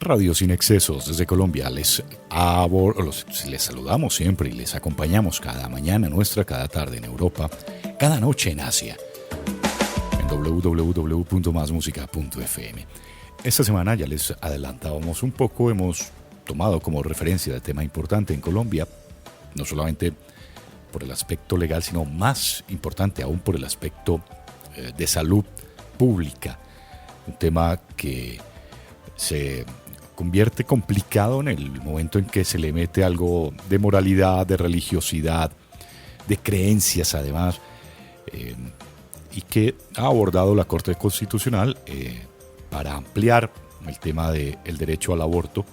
Radio Sin Excesos desde Colombia. Les saludamos siempre y les acompañamos cada mañana nuestra, cada tarde en Europa, cada noche en Asia, en www.masmusica.fm. Esta semana ya les adelantábamos un poco, hemos tomado como referencia el tema importante en Colombia, no solamente por el aspecto legal, sino más importante aún por el aspecto de salud pública, un tema que se convierte complicado en el momento en que se le mete algo de moralidad, de religiosidad, de creencias además, y que ha abordado la Corte Constitucional para ampliar el tema del derecho al aborto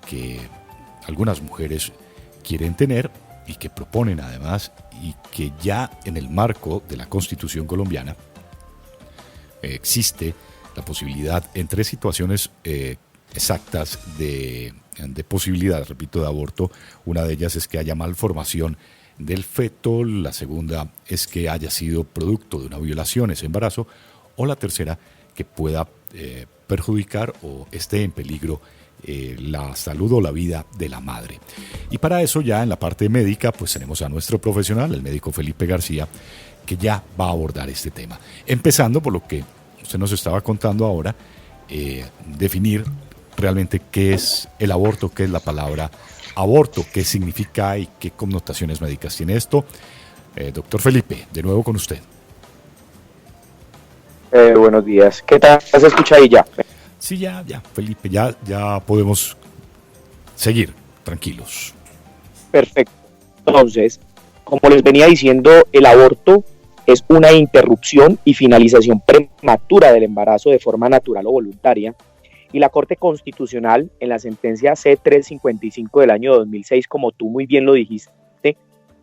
que algunas mujeres quieren tener y que proponen además, y que ya en el marco de la Constitución colombiana existe la posibilidad en tres situaciones exactas de posibilidad, repito, de aborto. Una de ellas es que haya malformación del feto, la segunda es que haya sido producto de una violación ese embarazo, o la tercera que pueda perjudicar o esté en peligro la salud o la vida de la madre. Y para eso ya en la parte médica pues tenemos a nuestro profesional, el médico Felipe García, que ya va a abordar este tema. Empezando por lo que usted nos estaba contando ahora, definir realmente qué es el aborto, qué es la palabra aborto, qué significa y qué connotaciones médicas tiene esto. Doctor Felipe, de nuevo con usted. Buenos días. ¿Qué tal? ¿Se escucha ahí ya? Sí, ya, Felipe, ya podemos seguir tranquilos. Perfecto. Entonces, como les venía diciendo, el aborto es una interrupción y finalización prematura del embarazo de forma natural o voluntaria, y la Corte Constitucional, en la sentencia C-355 del año 2006, como tú muy bien lo dijiste,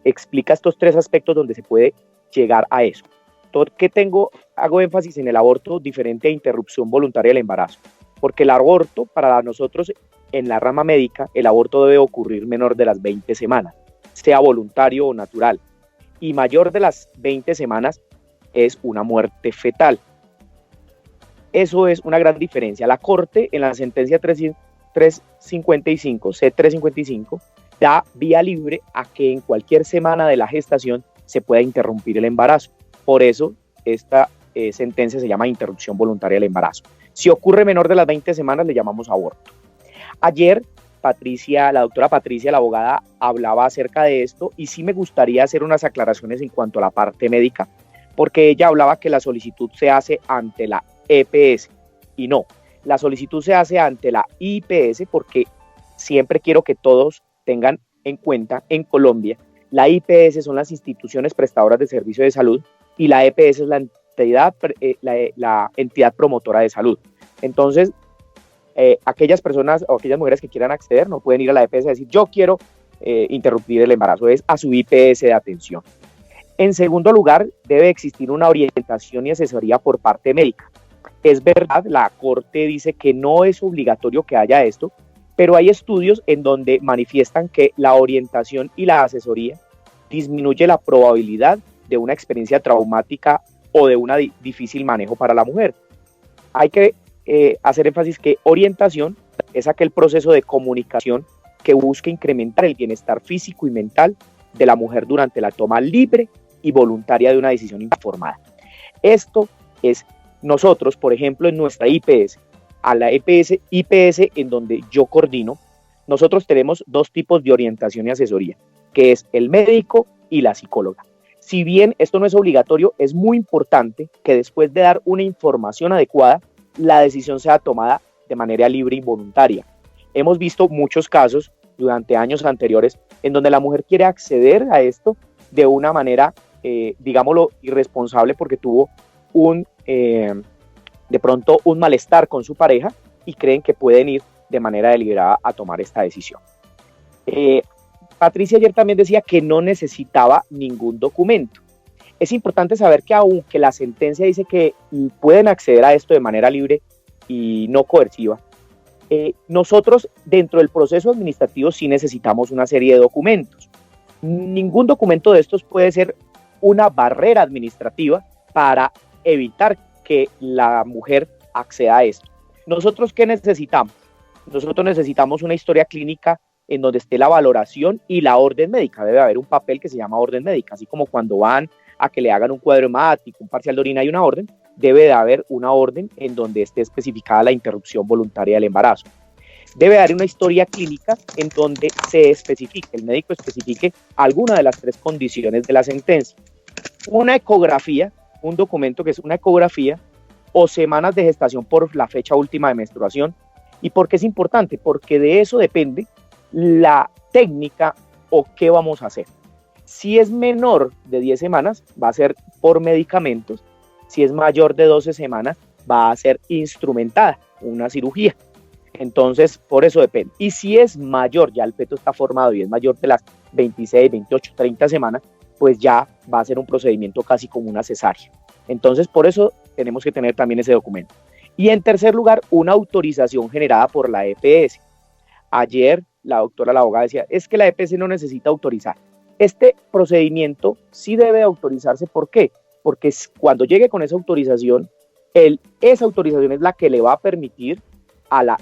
explica estos tres aspectos donde se puede llegar a eso. ¿Por qué hago énfasis en el aborto diferente a interrupción voluntaria del embarazo? Porque el aborto, para nosotros en la rama médica, el aborto debe ocurrir menor de las 20 semanas, sea voluntario o natural, y mayor de las 20 semanas es una muerte fetal. Eso es una gran diferencia. La Corte, en la sentencia 355, C355, da vía libre a que en cualquier semana de la gestación se pueda interrumpir el embarazo. Por eso esta sentencia se llama interrupción voluntaria del embarazo. Si ocurre menor de las 20 semanas, le llamamos aborto. Ayer, la doctora Patricia, la abogada, hablaba acerca de esto, y sí me gustaría hacer unas aclaraciones en cuanto a la parte médica, porque ella hablaba que la solicitud se hace ante la EPS, y no, la solicitud se hace ante la IPS, porque siempre quiero que todos tengan en cuenta, en Colombia, la IPS son las instituciones prestadoras de servicio de salud, y la EPS es la entidad promotora de salud. Entonces, aquellas personas o aquellas mujeres que quieran acceder no pueden ir a la EPS y decir yo quiero interrumpir el embarazo, es a su IPS de atención. En segundo lugar, debe existir una orientación y asesoría por parte médica. Es verdad, la Corte dice que no es obligatorio que haya esto, pero hay estudios en donde manifiestan que la orientación y la asesoría disminuye la probabilidad de una experiencia traumática o de un difícil manejo para la mujer. Hay que hacer énfasis que orientación es aquel proceso de comunicación que busca incrementar el bienestar físico y mental de la mujer durante la toma libre y voluntaria de una decisión informada. Esto es nosotros, por ejemplo, en nuestra IPS, a la IPS en donde yo coordino, nosotros tenemos dos tipos de orientación y asesoría, que es el médico y la psicóloga. Si bien esto no es obligatorio, es muy importante que después de dar una información adecuada, la decisión sea tomada de manera libre y voluntaria. Hemos visto muchos casos durante años anteriores en donde la mujer quiere acceder a esto de una manera, digámoslo, irresponsable, porque tuvo de pronto un malestar con su pareja y creen que pueden ir de manera deliberada a tomar esta decisión. Patricia ayer también decía que no necesitaba ningún documento. Es importante saber que aunque la sentencia dice que pueden acceder a esto de manera libre y no coerciva, nosotros dentro del proceso administrativo sí necesitamos una serie de documentos. Ningún documento de estos puede ser una barrera administrativa para evitar que la mujer acceda a esto. ¿Nosotros qué necesitamos? nosotros necesitamos una historia clínica en donde esté la valoración y la orden médica. Debe haber un papel que se llama orden médica, así como cuando van a que le hagan un cuadro hemático, un parcial de orina y una orden, debe de haber una orden en donde esté especificada la interrupción voluntaria del embarazo. Debe haber una historia clínica en donde se especifique, el médico especifique alguna de las 3 condiciones de la sentencia. Una ecografía, un documento que es una ecografía, o semanas de gestación por la fecha última de menstruación. ¿Y por qué es importante? Porque de eso depende la técnica o qué vamos a hacer. Si es menor de 10 semanas, va a ser por medicamentos. Si es mayor de 12 semanas, va a ser instrumentada, una cirugía. Entonces, por eso depende. Y si es mayor, ya el feto está formado y es mayor de las 26, 28, 30 semanas, pues ya va a ser un procedimiento casi como una cesárea. Entonces, por eso tenemos que tener también ese documento. Y en tercer lugar, una autorización generada por la EPS. Ayer la doctora, la abogada, decía, es que la EPS no necesita autorizar. Este procedimiento sí debe autorizarse. ¿Por qué? Porque cuando llegue con esa autorización, esa autorización es la que le va a permitir a la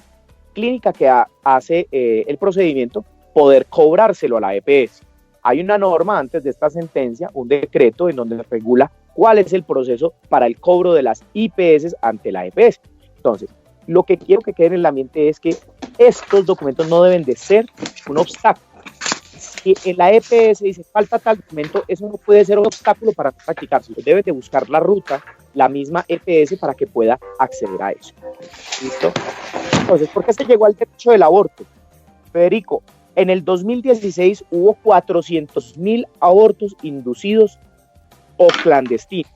clínica que hace el procedimiento poder cobrárselo a la EPS. Hay una norma antes de esta sentencia, un decreto en donde regula cuál es el proceso para el cobro de las IPS ante la EPS. Entonces, lo que quiero que quede en la mente es que estos documentos no deben de ser un obstáculo. Si en la EPS dice falta tal documento, eso no puede ser un obstáculo para practicarse. Debe de buscar la ruta, la misma EPS, para que pueda acceder a eso. ¿Listo? Entonces, ¿por qué se llegó al derecho del aborto? Federico, en el 2016 hubo 400.000 abortos inducidos o clandestinos.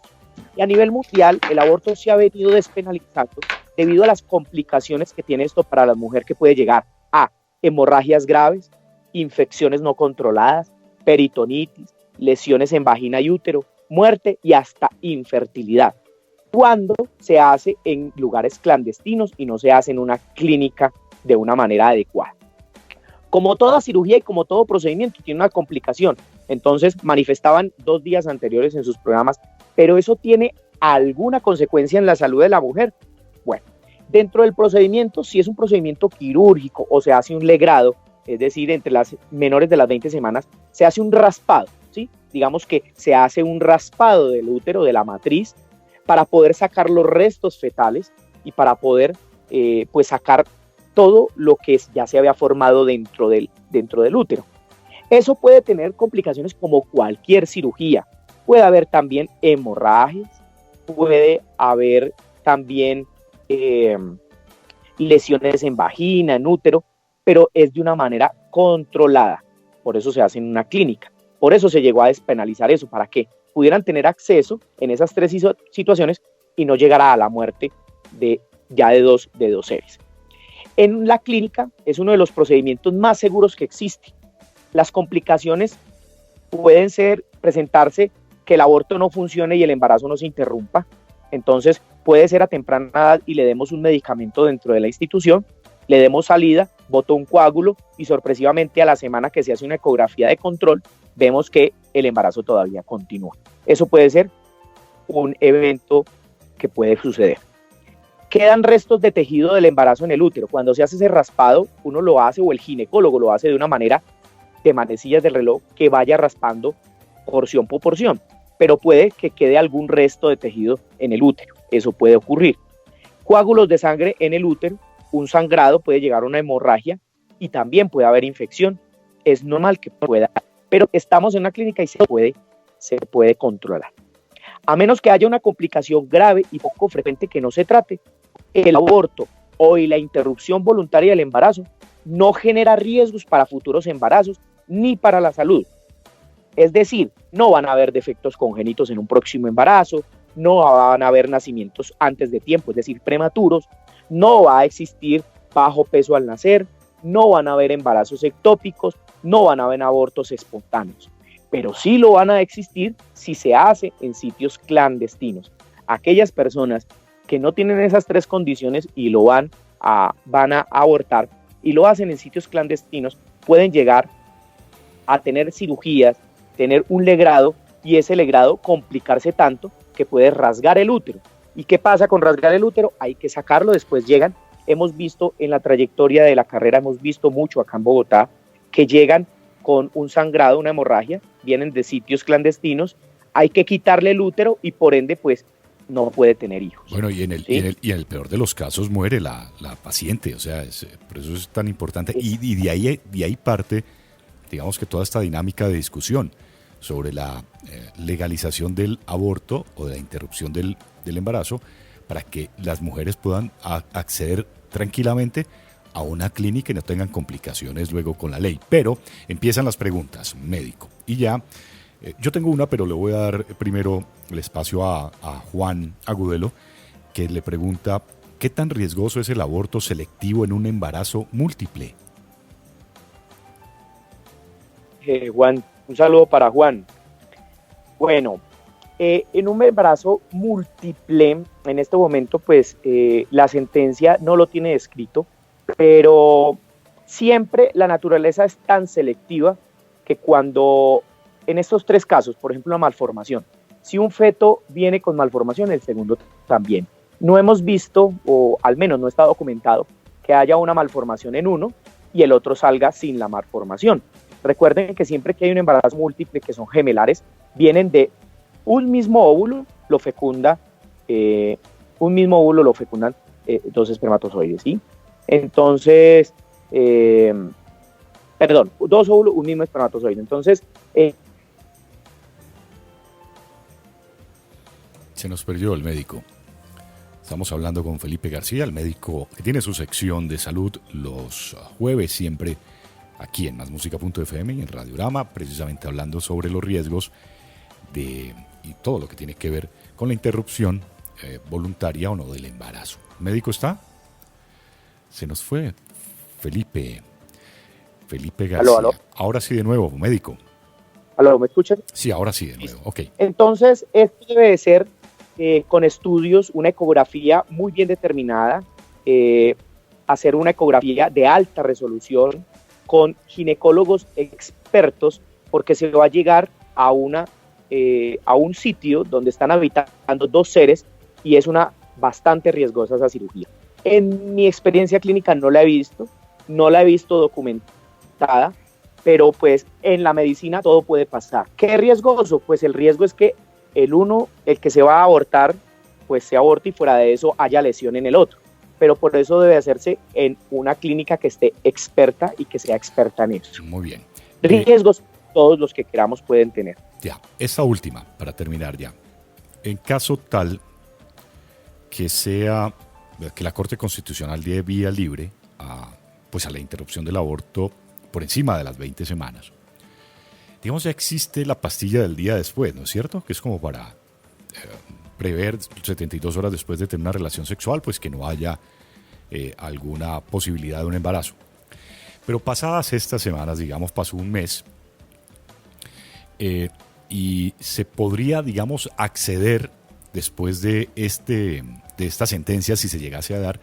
Y a nivel mundial, el aborto se ha venido despenalizando debido a las complicaciones que tiene esto para la mujer, que puede llegar a hemorragias graves, infecciones no controladas, peritonitis, lesiones en vagina y útero, muerte y hasta infertilidad, cuando se hace en lugares clandestinos y no se hace en una clínica de una manera adecuada. Como toda cirugía y como todo procedimiento, tiene una complicación. Entonces manifestaban 2 días anteriores en sus programas, pero eso tiene alguna consecuencia en la salud de la mujer. Bueno, dentro del procedimiento, si es un procedimiento quirúrgico o se hace un legrado, es decir, entre las menores de las 20 semanas, se hace un raspado, ¿sí? Digamos que se hace un raspado del útero, de la matriz, para poder sacar los restos fetales y para poder pues sacar todo lo que ya se había formado dentro del útero. Eso puede tener complicaciones como cualquier cirugía. Puede haber también hemorragias, puede haber también lesiones en vagina, en útero, pero es de una manera controlada. Por eso se hace en una clínica. Por eso se llegó a despenalizar eso, para que pudieran tener acceso en esas 3 situaciones y no llegara a la muerte de dos seres. En la clínica es uno de los procedimientos más seguros que existe. Las complicaciones pueden presentarse que el aborto no funcione y el embarazo no se interrumpa. Entonces puede ser a temprana edad y le demos un medicamento dentro de la institución, le demos salida, botó un coágulo y sorpresivamente a la semana que se hace una ecografía de control, vemos que el embarazo todavía continúa. Eso puede ser un evento que puede suceder. Quedan restos de tejido del embarazo en el útero. Cuando se hace ese raspado, uno lo hace, o el ginecólogo lo hace de una manera de manecillas del reloj, que vaya raspando porción por porción, pero puede que quede algún resto de tejido en el útero. Eso puede ocurrir. Coágulos de sangre en el útero, un sangrado, puede llegar a una hemorragia y también puede haber infección. Es normal que pueda, pero estamos en una clínica y se puede controlar. A menos que haya una complicación grave y poco frecuente que no se trate, el aborto o la interrupción voluntaria del embarazo no genera riesgos para futuros embarazos ni para la salud. Es decir, no van a haber defectos congénitos en un próximo embarazo, no van a haber nacimientos antes de tiempo, es decir, prematuros, no va a existir bajo peso al nacer, no van a haber embarazos ectópicos, no van a haber abortos espontáneos, pero sí lo van a existir si se hace en sitios clandestinos. Aquellas personas que no tienen esas 3 condiciones y lo van a abortar y lo hacen en sitios clandestinos, pueden llegar a tener cirugías, tener un legrado, y ese legrado complicarse tanto que puede rasgar el útero. ¿Y qué pasa con rasgar el útero? Hay que sacarlo, después llegan hemos visto en la trayectoria de la carrera, hemos visto mucho acá en Bogotá, que llegan con un sangrado, una hemorragia, vienen de sitios clandestinos, hay que quitarle el útero y por ende pues no puede tener hijos. Bueno, y en el peor de los casos muere la paciente, o sea, por eso es tan importante. Y de ahí parte, digamos que toda esta dinámica de discusión sobre la legalización del aborto o de la interrupción del embarazo, para que las mujeres puedan acceder tranquilamente a una clínica y no tengan complicaciones luego con la ley. Pero empiezan las preguntas, médico. Y ya, yo tengo una, pero le voy a dar primero el espacio a Juan Agudelo, que le pregunta, ¿qué tan riesgoso es el aborto selectivo en un embarazo múltiple? Juan, un saludo para Juan. Bueno, en un embarazo múltiple, en este momento, pues la sentencia no lo tiene descrito, pero siempre la naturaleza es tan selectiva que cuando, en estos tres casos, por ejemplo, la malformación, si un feto viene con malformación, el segundo también. No hemos visto, o al menos no está documentado, que haya una malformación en uno y el otro salga sin la malformación. Recuerden que siempre que hay un embarazo múltiple, que son gemelares, vienen de un mismo óvulo, lo fecundan dos espermatozoides, ¿sí? Entonces, dos óvulos, un mismo espermatozoide. Entonces, se nos perdió el médico. Estamos hablando con Felipe García, el médico que tiene su sección de salud los jueves siempre aquí en másmusica.fm y en Radiorama, precisamente hablando sobre los riesgos y todo lo que tiene que ver con la interrupción voluntaria o no del embarazo. ¿El médico está? Se nos fue Felipe García. Aló. Ahora sí de nuevo, médico. ¿Aló, me escuchan? Sí, ahora sí de nuevo, ok. Entonces, esto debe de ser con estudios, una ecografía muy bien determinada, hacer una ecografía de alta resolución con ginecólogos expertos, porque se va a llegar a un sitio donde están habitando dos seres y es una bastante riesgosa esa cirugía. En mi experiencia clínica no la he visto documentada, pero pues en la medicina todo puede pasar. ¿Qué es riesgoso? Pues el riesgo es que el que se va a abortar, pues se aborte y fuera de eso haya lesión en el otro. Pero por eso debe hacerse en una clínica que esté experta y que sea experta en eso. Muy bien. Riesgos todos los que queramos pueden tener. Ya, esta última, para terminar ya. En caso tal que la Corte Constitucional dé vía libre a la interrupción del aborto por encima de las 20 semanas, digamos, ya existe la pastilla del día después, ¿no es cierto? Que es como para prever 72 horas después de tener una relación sexual, pues que no haya alguna posibilidad de un embarazo. Pero pasadas estas semanas, digamos, pasó un mes, y se podría, digamos, acceder después de esta sentencia, si se llegase a dar,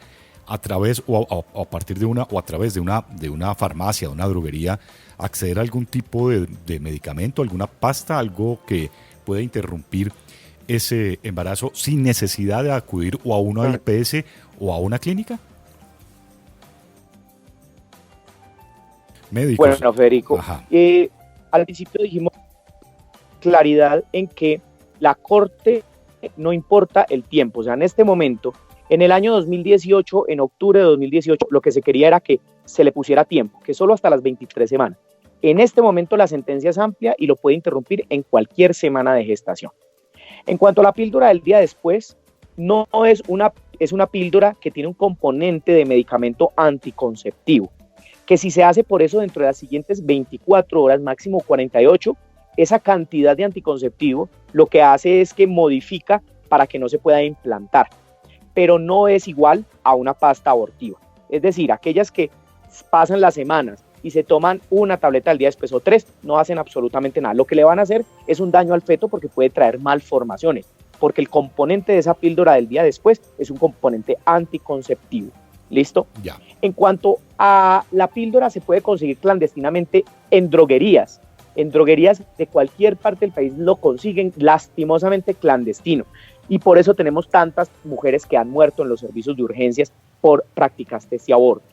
a través a partir de o a través de una farmacia, de una droguería, acceder a algún tipo de medicamento, alguna pasta, algo que pueda interrumpir ese embarazo sin necesidad de acudir o a una IPS o a una clínica? Médicos. Bueno, Federico, al principio dijimos claridad en que la Corte no importa el tiempo, o sea, en este momento, en el año 2018, en octubre de 2018, lo que se quería era que se le pusiera tiempo, que solo hasta las 23 semanas. En este momento la sentencia es amplia y lo puede interrumpir en cualquier semana de gestación. En cuanto a la píldora del día después, no es una píldora que tiene un componente de medicamento anticonceptivo, que si se hace por eso dentro de las siguientes 24 horas, máximo 48, esa cantidad de anticonceptivo lo que hace es que modifica para que no se pueda implantar, pero no es igual a una pasta abortiva. Es decir, aquellas que pasan las semanas y se toman una tableta al día después o 3, no hacen absolutamente nada. Lo que le van a hacer es un daño al feto porque puede traer malformaciones, porque el componente de esa píldora del día después es un componente anticonceptivo. ¿Listo? Ya. En cuanto a la píldora, se puede conseguir clandestinamente en droguerías. En droguerías de cualquier parte del país lo consiguen lastimosamente clandestino. y por eso tenemos tantas mujeres que han muerto en los servicios de urgencias por practicarse este aborto.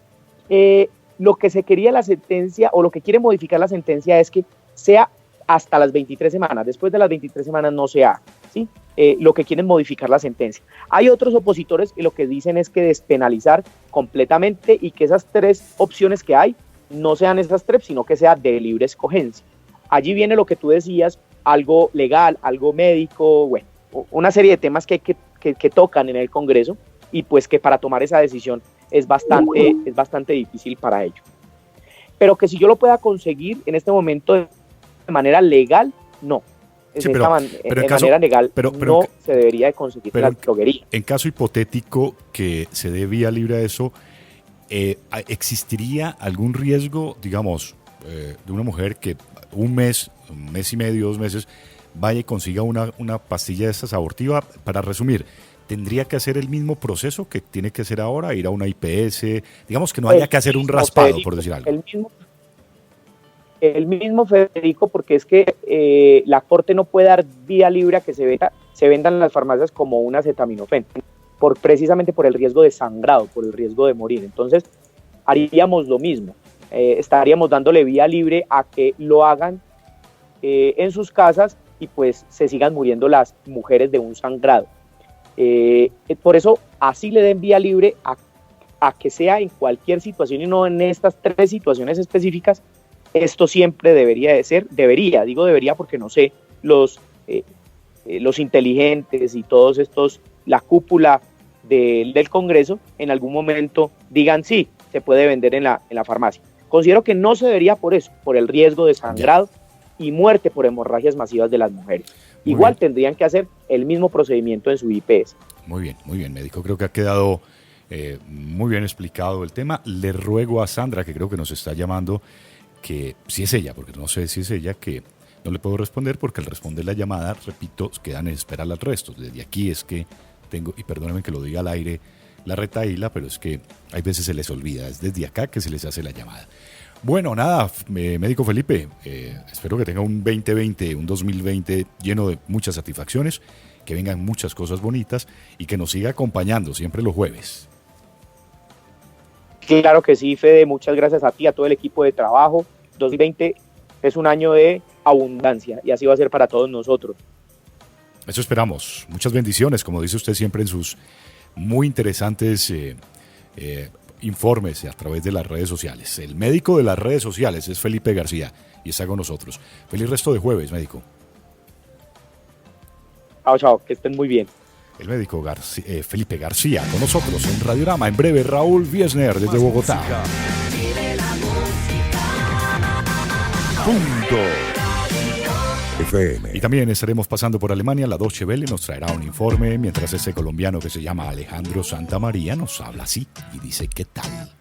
Lo que se quería la sentencia, o lo que quiere modificar la sentencia, es que sea hasta las 23 semanas, después de las 23 semanas no se haga, ¿sí? Lo que quieren modificar la sentencia. Hay otros opositores que lo que dicen es que despenalizar completamente y que esas 3 opciones que hay no sean esas 3, sino que sea de libre escogencia. Allí viene lo que tú decías, algo legal, algo médico, bueno, una serie de temas que tocan en el Congreso, y pues que para tomar esa decisión es bastante difícil para ello. Pero que si yo lo pueda conseguir en este momento de manera legal, no. Sí, de manera legal no se debería de conseguir la droguería. En caso hipotético que se dé vía libre a eso, ¿existiría algún riesgo, digamos, de una mujer que un mes y medio, 2 meses, vaya y consiga una pastilla de estas abortiva? Para resumir, ¿tendría que hacer el mismo proceso que tiene que hacer ahora, ir a una IPS? Digamos que no haya que hacer un raspado, Federico, por decir algo. El mismo Federico, porque es que la Corte no puede dar vía libre a que se vendan en las farmacias como un acetaminofén, precisamente por el riesgo de sangrado, por el riesgo de morir. Entonces, haríamos lo mismo. Estaríamos dándole vía libre a que lo hagan en sus casas y pues se sigan muriendo las mujeres de un sangrado. Por eso, así le den vía libre a que sea en cualquier situación y no en estas 3 situaciones específicas. Esto siempre debería de ser, digo debería porque no sé, los inteligentes y todos estos, la cúpula del Congreso, en algún momento digan sí, se puede vender en la farmacia. Considero que no se debería por eso, por el riesgo de sangrado y muerte por hemorragias masivas de las mujeres. Igual tendrían que hacer el mismo procedimiento en su IPS. Muy bien, médico. Creo que ha quedado muy bien explicado el tema. Le ruego a Sandra, que creo que nos está llamando, que si es ella, porque no sé si es ella, que no le puedo responder porque al responder la llamada, repito, quedan en espera al resto. Desde aquí es que tengo, y perdónenme que lo diga al aire, la retaíla, pero es que hay veces se les olvida, es desde acá que se les hace la llamada. Bueno, nada, médico Felipe, espero que tenga un 2020, un 2020 lleno de muchas satisfacciones, que vengan muchas cosas bonitas y que nos siga acompañando siempre los jueves. Claro que sí, Fede, muchas gracias a ti, a todo el equipo de trabajo. 2020 es un año de abundancia y así va a ser para todos nosotros. Eso esperamos. Muchas bendiciones, como dice usted siempre en sus muy interesantes informes a través de las redes sociales. El médico de las redes sociales es Felipe García y está con nosotros. Feliz resto de jueves, médico. Chao, que estén muy bien. El médico Felipe García con nosotros en Radiorama. En breve, Raúl Wiesner desde Bogotá. Punto. FM. Y también estaremos pasando por Alemania. La Deutsche Welle nos traerá un informe mientras ese colombiano que se llama Alejandro Santamaría nos habla así y dice ¿qué tal?